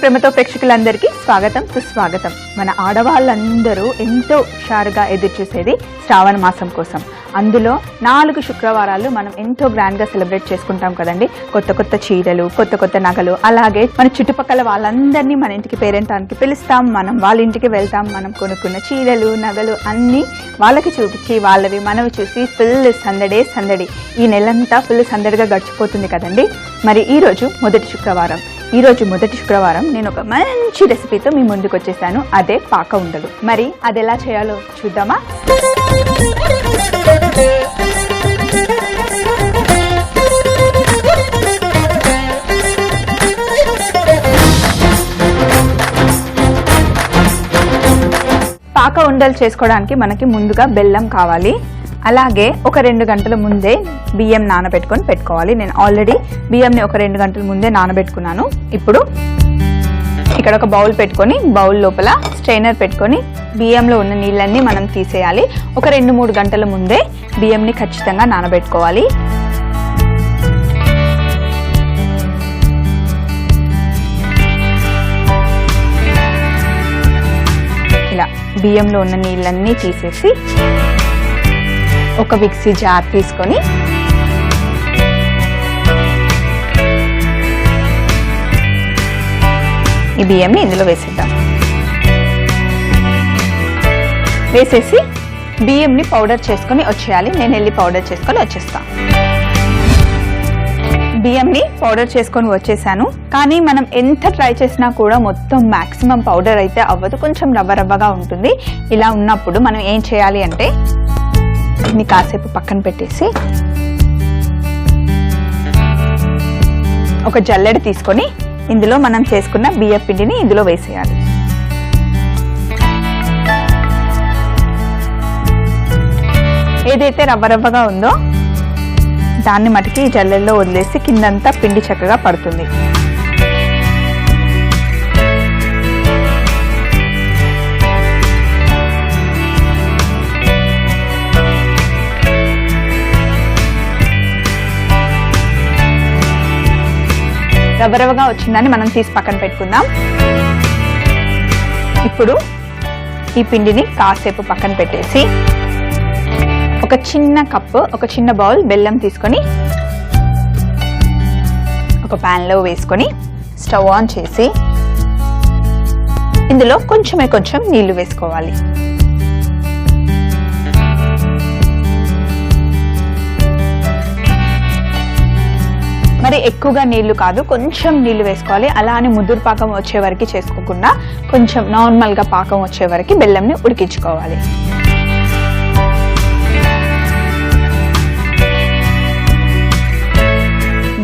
ప్రేమతో ప్రేక్షకులందరికీ స్వాగతం సుస్వాగతం. మన ఆడవాళ్ళందరూ ఎంతో హుషారుగా ఎదురు చూసేది శ్రావణ మాసం కోసం. అందులో 4 శుక్రవారాలు మనం ఎంతో గ్రాండ్ గా సెలబ్రేట్ చేసుకుంటాం కదండి. కొత్త కొత్త చీరలు, కొత్త కొత్త నగలు, అలాగే మన చుట్టుపక్కల వాళ్ళందరినీ మన ఇంటికి పేరెంటానికి పిలుస్తాం, మనం వాళ్ళ ఇంటికి వెళ్తాం. మనం కొనుక్కున్న చీరలు, నగలు అన్నీ వాళ్ళకి చూపించి వాళ్ళవి మనవి చూసి ఫుల్ సందడే సందడి. ఈ నెలంతా ఫుల్ సందడిగా గడిచిపోతుంది కదండి. మరి ఈరోజు మొదటి శుక్రవారం నేను ఒక మంచి రెసిపీతో మీ ముందుకు వచ్చేసాను. అదే పాక ఉండలు. మరి అది ఎలా చేయాలో చూద్దామా? పాక ఉండలు చేసుకోవడానికి మనకి ముందుగా బెల్లం కావాలి. అలాగే ఒక 2 గంటల ముందే బియ్యం నానబెట్టుకొని పెట్టుకోవాలి. నేను ఆల్రెడీ బియ్యంని ఒక 2 గంటల ముందే నానబెట్టుకున్నాను. ఇప్పుడు ఇక్కడ ఒక బౌల్ పెట్టుకొని, బౌల్ లోపల స్ట్రైనర్ పెట్టుకొని బియ్యంలో ఉన్న నీళ్ళన్నీ మనం తీసేయాలి. ఒక 2-3 గంటల ముందే బియ్యంని ఖచ్చితంగా నానబెట్టుకోవాలి. ఇలా బియ్యంలో ఉన్న నీళ్ళన్నీ తీసేసి ఒక మిక్సీ జార్ తీసుకొని ఈ బియ్యంని ఇందులో వేసేద్దాం. వేసేసి బియ్యంని పౌడర్ చేసుకొని వచ్చేయాలి. నేను వెళ్ళి పౌడర్ చేసుకొని వచ్చేస్తాను. బియ్యంని పౌడర్ చేసుకొని వచ్చేసాను. కానీ మనం ఎంత ట్రై చేసినా కూడా మొత్తం మాక్సిమం పౌడర్ అయితే అవ్వదు, కొంచెం రవ్వగా ఉంటుంది. ఇలా ఉన్నప్పుడు మనం ఏం చేయాలి అంటే దీన్ని కాసేపు పక్కన పెట్టేసి ఒక జల్లెడ తీసుకొని ఇందులో మనం చేసుకున్న బియ్య పిండిని ఇందులో వేసేయాలి. ఏదైతే రవ్వగా ఉందో దాన్ని మటుకి ఈ జల్లెడలో వదిలేసి కిందంతా పిండి చక్కగా పడుతుంది. రవ్వగా వచ్చిందని మనం తీసి పక్కన పెట్టుకుందాం. ఇప్పుడు ఈ పిండిని కాసేపు పక్కన పెట్టేసి ఒక చిన్న కప్పు, ఒక చిన్న బౌల్ బెల్లం తీసుకొని ఒక పాన్ లో వేసుకొని స్టవ్ ఆన్ చేసి ఇందులో కొంచెం నీళ్లు వేసుకోవాలి. మరి ఎక్కువగా నీళ్లు కాదు, కొంచెం నీళ్లు వేసుకోవాలి. అలా అని ముదురు పాకం వచ్చే వరకు చేసుకోకుండా కొంచెం నార్మల్ గా పాకం వచ్చే వరకు బెల్లంని ఉడికించుకోవాలి.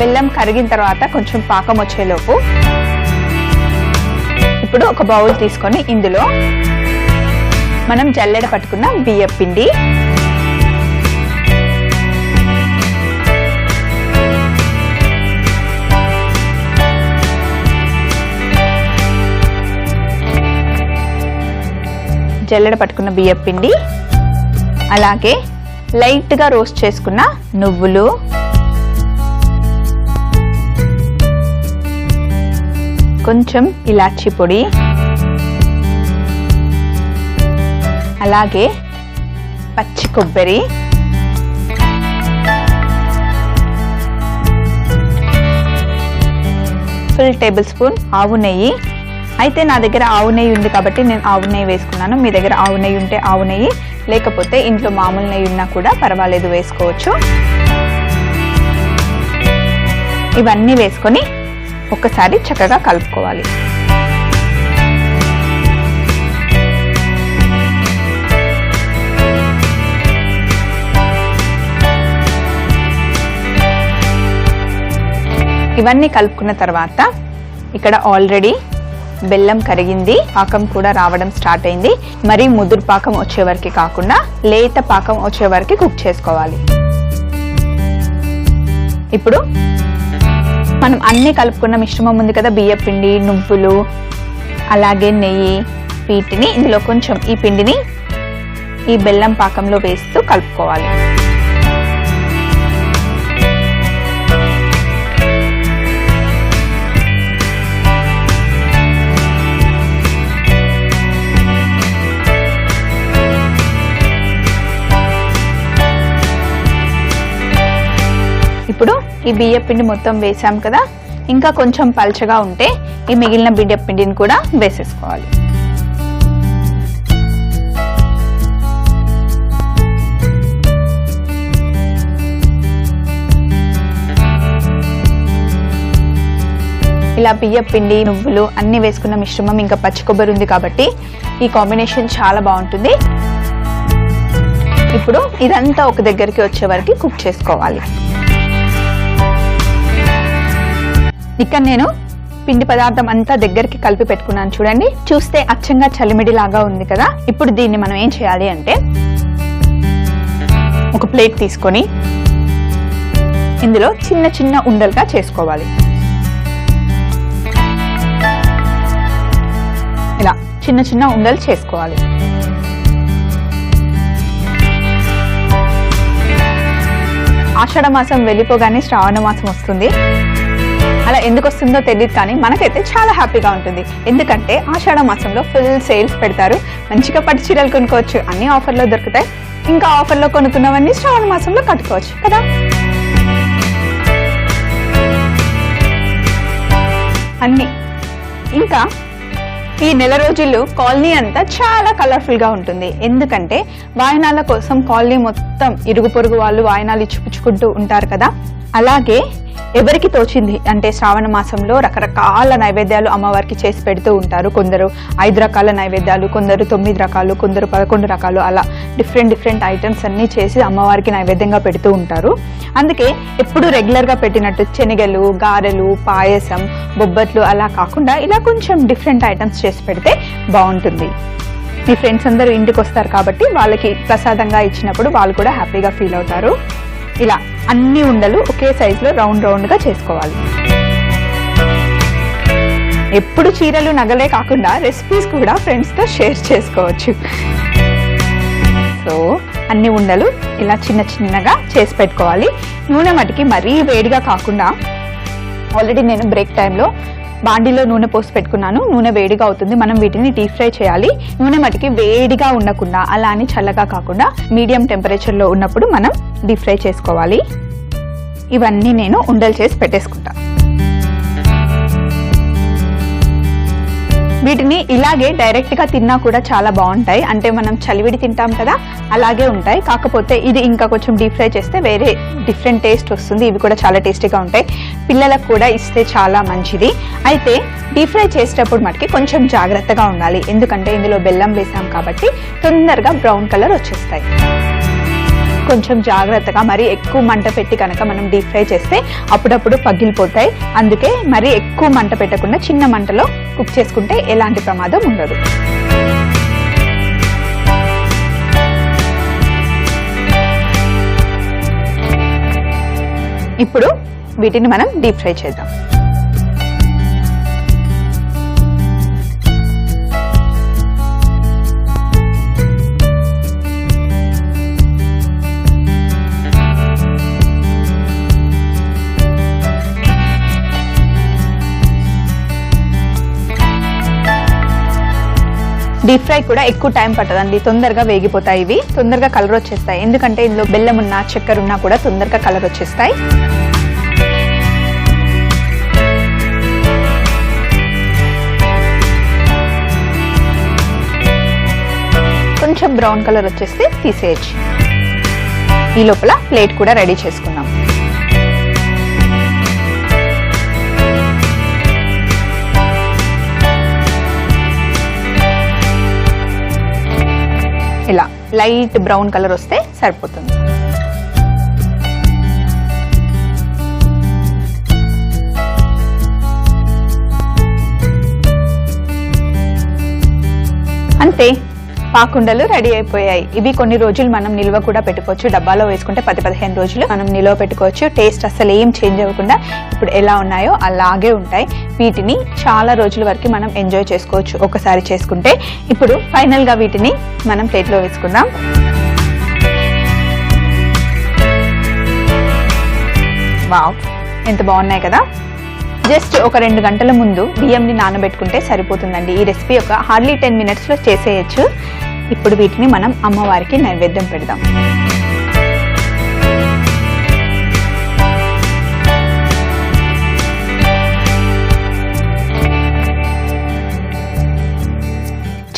బెల్లం కరిగిన తర్వాత కొంచెం పాకం వచ్చేలోపు ఇప్పుడు ఒక బౌల్ తీసుకొని ఇందులో మనం జల్లెడ పట్టుకున్న బియ్య పిండి, అలాగే లైట్ గా రోస్ట్ చేసుకున్న నువ్వులు, కొంచెం ఇలాచీ పొడి, అలాగే పచ్చి కొబ్బరి, ఫుల్ టేబుల్ స్పూన్ ఆవు నెయ్యి. అయితే నా దగ్గర ఆవు నెయ్యి ఉంది కాబట్టి నేను ఆవు నెయ్యి వేసుకున్నాను. మీ దగ్గర ఆవు నెయ్యి ఉంటే ఆవు నెయ్యి, లేకపోతే ఇంట్లో మామూలు నెయ్యి ఉన్నా కూడా పర్వాలేదు, వేసుకోవచ్చు. ఇవన్నీ వేసుకొని ఒక్కసారి చక్కగా కలుపుకోవాలి. ఇవన్నీ కలుపుకున్న తర్వాత ఇక్కడ ఆల్రెడీ బెల్లం కరిగింది, పాకం కూడా రావడం స్టార్ట్ అయింది. మరి ముదురు పాకం వచ్చే వరకు కాకుండా లేత పాకం వచ్చే వరకు కుక్ చేసుకోవాలి. ఇప్పుడు మనం అన్ని కలుపుకున్న మిశ్రమం ఉంది కదా, బియ్య పిండి, నువ్వులు, అలాగే నెయ్యి, వీటిని ఇందులో కొంచెం ఈ పిండిని ఈ బెల్లం పాకంలో వేస్తూ కలుపుకోవాలి. ఇప్పుడు ఈ బియ్య పిండి మొత్తం వేసాం కదా, ఇంకా కొంచెం పల్చగా ఉంటే ఈ మిగిలిన బియ్య పిండిని కూడా వేసేసుకోవాలి. ఇలా బియ్య పిండి, నువ్వులు అన్ని వేసుకున్న మిశ్రమం, ఇంకా పచ్చి కొబ్బరి ఉంది కాబట్టి ఈ కాంబినేషన్ చాలా బాగుంటుంది. ఇప్పుడు ఇదంతా ఒక దగ్గరికి వచ్చే వరకు కుక్ చేసుకోవాలి. ఇక్కడ నేను పిండి పదార్థం అంతా దగ్గరికి కలిపి పెట్టుకున్నాను చూడండి. చూస్తే అచ్చంగా చలిమిడి లాగా ఉంది కదా. ఇప్పుడు దీన్ని మనం ఏం చేయాలి అంటే ఒక ప్లేట్ తీసుకొని ఇందులో చిన్న చిన్న ఉండలుగా చేసుకోవాలి. ఇలా చిన్న చిన్న ఉండలు చేసుకోవాలి. ఆషాఢ మాసం వెళ్ళిపోగానే శ్రావణ మాసం వస్తుంది. అలా ఎందుకు వస్తుందో తెలియదు, కానీ మనకైతే చాలా హ్యాపీగా ఉంటుంది. ఎందుకంటే ఆషాఢ మాసంలో ఫుల్ సేల్స్ పెడతారు. మంచిగా పట్టు చీరలు కొనుక్కోవచ్చు, అన్ని ఆఫర్లో దొరుకుతాయి. ఇంకా ఆఫర్లో కొనుక్కున్నవన్నీ శ్రావణ మాసంలో కట్టుకోవచ్చు కదా. అన్ని ఇంకా ఈ నెల రోజుల్లో కాలనీ అంతా చాలా కలర్ఫుల్ గా ఉంటుంది. ఎందుకంటే వాయనాల కోసం కాలనీ మొత్తం ఇరుగు పొరుగు వాళ్ళు వాయనాలు ఇచ్చిపుచ్చుకుంటూ ఉంటారు కదా. అలాగే ఎవరికి తోచింది అంటే శ్రావణ మాసంలో రకరకాల నైవేద్యాలు అమ్మవారికి చేసి పెడుతూ ఉంటారు. కొందరు 5 రకాల నైవేద్యాలు, కొందరు 9 రకాలు, కొందరు 11 రకాలు, అలా డిఫరెంట్ ఐటమ్స్ అన్ని చేసి అమ్మవారికి నైవేద్యంగా పెడుతూ ఉంటారు. అందుకే ఎప్పుడు రెగ్యులర్గా పెట్టినట్టు శనగలు, గారెలు, పాయసం, బొబ్బట్లు అలా కాకుండా ఇలా కొంచెం డిఫరెంట్ ఐటమ్స్ చేసి పెడితే బాగుంటుంది. మీ ఫ్రెండ్స్ అందరూ ఇంటికి వస్తారు కాబట్టి వాళ్ళకి ప్రసాదంగా ఇచ్చినప్పుడు వాళ్ళు కూడా హ్యాపీగా ఫీల్ అవుతారు. ఇలా అన్ని ఉండలు ఒకే సైజులో రౌండ్ గా చేసుకోవాలి. ఎప్పుడు చీరలు, నగలే కాకుండా రెసిపీస్ కూడా ఫ్రెండ్స్తో షేర్ చేసుకోవచ్చు. సో అన్ని ఉండలు ఇలా చిన్నగా చేసి పెట్టుకోవాలి. నూనె మటుకి మరీ వేడిగా కాకుండా, ఆల్రెడీ నేను బ్రేక్ టైంలో బాండీలో నూనె పోసి పెట్టుకున్నాను. నూనె వేడిగా అవుతుంది, మనం వీటిని డీప్ ఫ్రై చేయాలి. నూనె మటుకి వేడిగా ఉండకుండా, అలా అని చల్లగా కాకుండా మీడియం టెంపరేచర్లో ఉన్నప్పుడు మనం డీప్ ఫ్రై చేసుకోవాలి. ఇవన్నీ నేను ఉండలు చేసి పెట్టేసుకుంటా. వీటిని ఇలాగే డైరెక్ట్గా తిన్నా కూడా చాలా బాగుంటాయి. అంటే మనం చలివిడి తింటాం కదా, అలాగే ఉంటాయి. కాకపోతే ఇది ఇంకా కొంచెం డీప్ ఫ్రై చేస్తే వేరే డిఫరెంట్ టేస్ట్ వస్తుంది. ఇవి కూడా చాలా టేస్టీగా ఉంటాయి. పిల్లలకు కూడా ఇస్తే చాలా మంచిది. అయితే డీప్ ఫ్రై చేసేటప్పుడు మటుకి కొంచెం జాగ్రత్తగా ఉండాలి. ఎందుకంటే ఇందులో బెల్లం వేసాం కాబట్టి తొందరగా బ్రౌన్ కలర్ వచ్చేస్తాయి. కొంచెం జాగ్రత్తగా, మరి ఎక్కువ మంట పెట్టి కనుక మనం డీప్ ఫ్రై చేస్తే అప్పుడప్పుడు పగిలిపోతాయి. అందుకే మరి ఎక్కువ మంట పెట్టకుండా చిన్న మంటలో కుక్ చేసుకుంటే ఎలాంటి ప్రమాదం ఉండదు. ఇప్పుడు వీటిని మనం డీప్ ఫ్రై చేద్దాం. డీప్ ఫ్రై కూడా ఎక్కువ టైం పట్టదండి, తొందరగా వేగిపోతాయి. ఇవి తొందరగా కలర్ వచ్చేస్తాయి. ఎందుకంటే ఇందులో బెల్లం ఉన్నా, చక్కెర ఉన్నా కూడా తొందరగా కలర్ వచ్చేస్తాయి. కొంచెం బ్రౌన్ కలర్ వచ్చేస్తే తీసేయచ్చు. ఈ లోపల ప్లేట్ కూడా రెడీ చేసుకుందాం. ఇలా లైట్ బ్రౌన్ కలర్ వస్తే సరిపోతుంది. అంతే, పాకుండలు రెడీ అయిపోయాయి. ఇవి కొన్ని రోజులు మనం నిల్వ కూడా పెట్టుకోవచ్చు. డబ్బాలో వేసుకుంటే 10-15 రోజులు మనం నిల్వ పెట్టుకోవచ్చు. టేస్ట్ అసలు ఏం చేంజ్ అవ్వకుండా ఇప్పుడు ఎలా ఉన్నాయో అలాగే ఉంటాయి. వీటిని చాలా రోజుల వరకు మనం ఎంజాయ్ చేసుకోవచ్చు ఒకసారి చేసుకుంటే. ఇప్పుడు ఫైనల్ గా వీటిని మనం ప్లేట్లో వేసుకుందాం. వావ్, ఎంత బాగున్నాయి కదా. జస్ట్ ఒక 2 గంటల ముందు బియ్యంని నానబెట్టుకుంటే సరిపోతుందండి. ఈ రెసిపీ ఒక హార్డ్లీ 10 మినిట్స్లో చేసేయచ్చు. ఇప్పుడు వీటిని మనం అమ్మవారికి నైవేద్యం పెడదాం.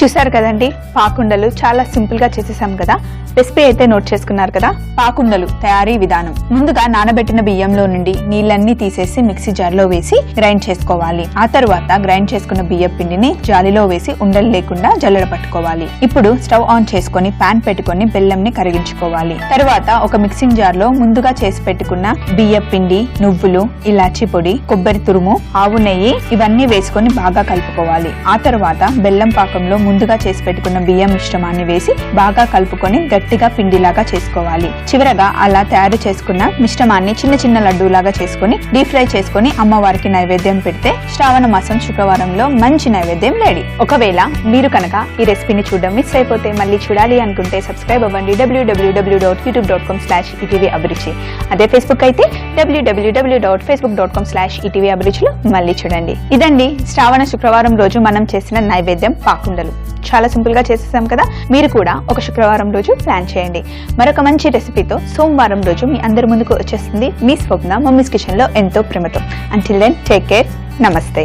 చూసారు కదండి, పాకుండలు చాలా సింపుల్ గా చేసేసాం కదా. రెసిపీ అయితే నోట్ చేసుకున్నారు కదా. పాకుండలు తయారీ విధానం: ముందుగా నానబెట్టిన బియ్యంలో నుండి నీళ్ళన్నీ తీసేసి మిక్సీ జార్లో వేసి గ్రైండ్ చేసుకోవాలి. ఆ తర్వాత గ్రైండ్ చేసుకున్న బియ్యం పిండిని జాలిలో వేసి ఉండలు లేకుండా జల్లెడ పట్టుకోవాలి. ఇప్పుడు స్టవ్ ఆన్ చేసుకొని పాన్ పెట్టుకొని బెల్లంని కరిగించుకోవాలి. తర్వాత ఒక మిక్సింగ్ జార్ లో ముందుగా చేసి పెట్టుకున్న బియ్యం పిండి, నువ్వులు, ఇలాచి పొడి, కొబ్బరి తురుము, ఆవు నెయ్యి ఇవన్నీ వేసుకొని బాగా కలుపుకోవాలి. ఆ తర్వాత బెల్లం పాకంలో ముందుగా చేసి పెట్టుకున్న బియ్యం మిశ్రమాన్ని వేసి బాగా కలుపుకొని గట్టిగా పిండిలాగా చేసుకోవాలి. చివరగా అలా తయారు చేసుకున్న మిశ్రమాన్ని చిన్న చిన్న లడ్డూలాగా చేసుకుని డీప్ ఫ్రై చేసుకుని అమ్మవారికి నైవేద్యం పెడితే శ్రావణ మాసం శుక్రవారంలో మంచి నైవేద్యం రెడీ. ఒకవేళ మీరు కనుక ఈ రెసిపీని చూడడం మిస్ అయిపోతే మళ్ళీ చూడాలి అనుకుంటే సబ్స్క్రైబ్ అవ్వండి www.youtube.com/etvabruchi. అదే ఫేస్బుక్ అయితే www.facebook.com/etvabruchi లో మళ్ళీ చూడండి. ఇదండి శ్రావణ శుక్రవారం రోజు మనం చేసిన నైవేద్యం పాకుండలు. చాలా సింపుల్ గా చేసేసాం కదా. మీరు కూడా ఒక శుక్రవారం రోజు ప్లాన్ చేయండి. మరొక మంచి రెసిపీతో సోమవారం రోజు మీ అందరి ముందుకు వచ్చేస్తుంది మీ స్వప్న మమ్మీస్ కిచెన్ లో ఎంతో ప్రేమతో. Until then take care. నమస్తే.